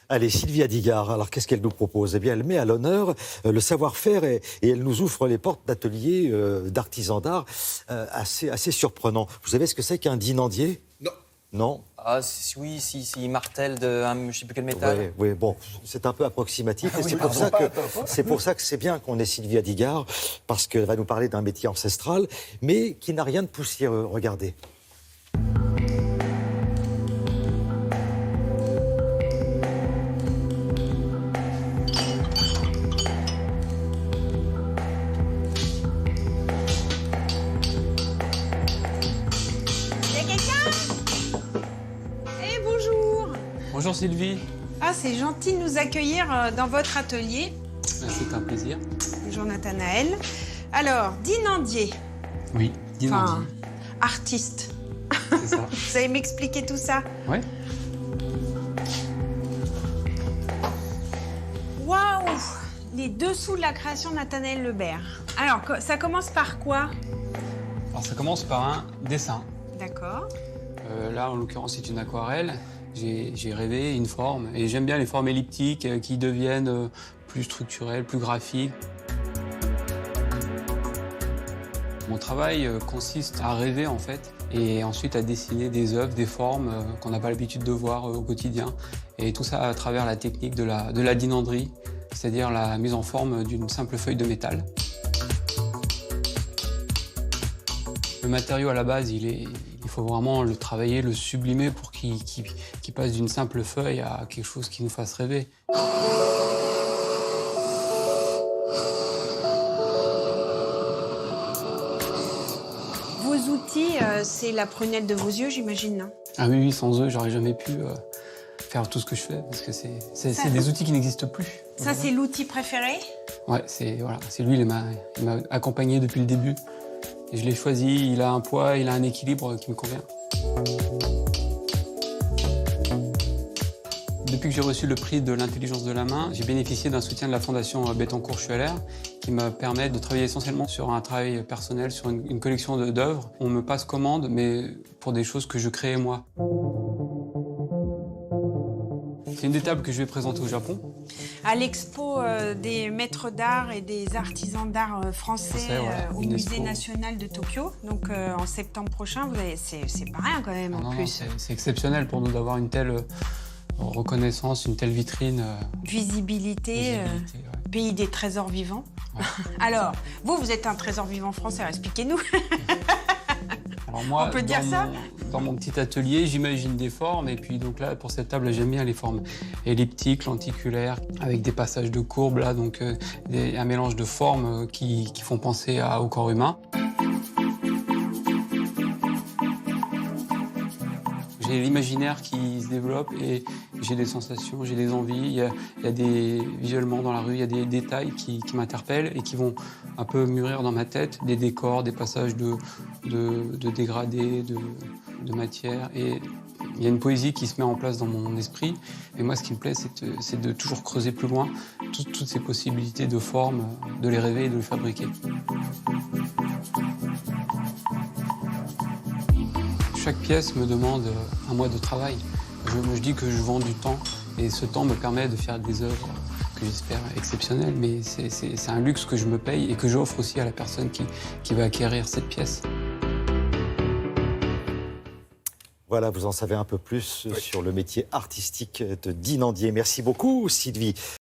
Allez, Sylvie Adigard, alors qu'est-ce qu'elle nous propose? Eh bien, elle met à l'honneur le savoir-faire et elle nous ouvre les portes d'ateliers d'artisans d'art assez surprenants. Vous savez ce que c'est qu'un dinandier? Non. Non? Ah, oui, si martelle de je sais plus quel métal. Oui, bon, c'est un peu approximatif. Ah Et oui, c'est pour ça que c'est bien qu'on ait Sylvie Adigard, parce qu'elle va nous parler d'un métier ancestral, mais qui n'a rien de poussiéreux. Regardez. Bonjour. Bonjour Sylvie. Ah, c'est gentil de nous accueillir dans votre atelier. C'est un plaisir. Bonjour Nathanaël. Alors, dinandier, Oui, enfin, artiste. c'est ça. Vous savez m'expliquer tout ça? Ouais. Waouh! Les dessous de la création de Nathanaël Lebert. Alors, ça commence par quoi? Alors ça commence par un dessin. D'accord. Là, en l'occurrence, c'est une aquarelle. J'ai rêvé une forme et j'aime bien les formes elliptiques qui deviennent plus structurelles, plus graphiques. Mon travail consiste à rêver en fait et ensuite à dessiner des œuvres, des formes qu'on n'a pas l'habitude de voir au quotidien. Et tout ça à travers la technique de la dinanderie, c'est-à-dire la mise en forme d'une simple feuille de métal. Le matériau à la base, il faut vraiment le travailler, le sublimer pour qu'il passe d'une simple feuille à quelque chose qui nous fasse rêver. Vos outils, c'est la prunelle de vos yeux, j'imagine, non? Ah oui, sans eux, j'aurais jamais pu faire tout ce que je fais, parce que c'est des outils qui n'existent plus. Ça, c'est l'outil préféré? Ouais, c'est lui, il m'a accompagné depuis le début. Et je l'ai choisi, il a un poids, il a un équilibre qui me convient. Depuis que j'ai reçu le prix de l'intelligence de la main, j'ai bénéficié d'un soutien de la Fondation Bettencourt-Schueller qui me permet de travailler essentiellement sur un travail personnel, sur une collection d'œuvres. On me passe commande, mais pour des choses que je crée moi. C'est une des tables que je vais présenter au Japon. À l'expo des maîtres d'art et des artisans d'art français au Musée national de Tokyo, donc en septembre prochain. C'est pas rien quand même en plus. C'est exceptionnel pour nous d'avoir une telle reconnaissance, une telle vitrine. Visibilité, ouais. Pays des trésors vivants. Ouais. Alors, vous êtes un trésor vivant français, expliquez-nous. Alors moi, on peut dire ça? Dans mon petit atelier, j'imagine des formes. Et puis donc là, pour cette table, j'aime bien les formes elliptiques, lenticulaires, avec des passages de courbes, là, donc un mélange de formes qui font penser au corps humain. J'ai l'imaginaire qui se développe et j'ai des sensations, j'ai des envies. Il y a visuellement dans la rue, il y a des détails qui m'interpellent et qui vont un peu mûrir dans ma tête, des décors, des passages de dégradés, de matière. Et il y a une poésie qui se met en place dans mon esprit. Et moi, ce qui me plaît, c'est de toujours creuser plus loin toutes ces possibilités de formes, de les rêver et de les fabriquer. Chaque pièce me demande un mois de travail. Je dis que je vends du temps et ce temps me permet de faire des œuvres que j'espère exceptionnelles, mais c'est un luxe que je me paye et que j'offre aussi à la personne qui va acquérir cette pièce. Voilà, vous en savez un peu plus sur le métier artistique de dinandier. Merci beaucoup, Sylvie.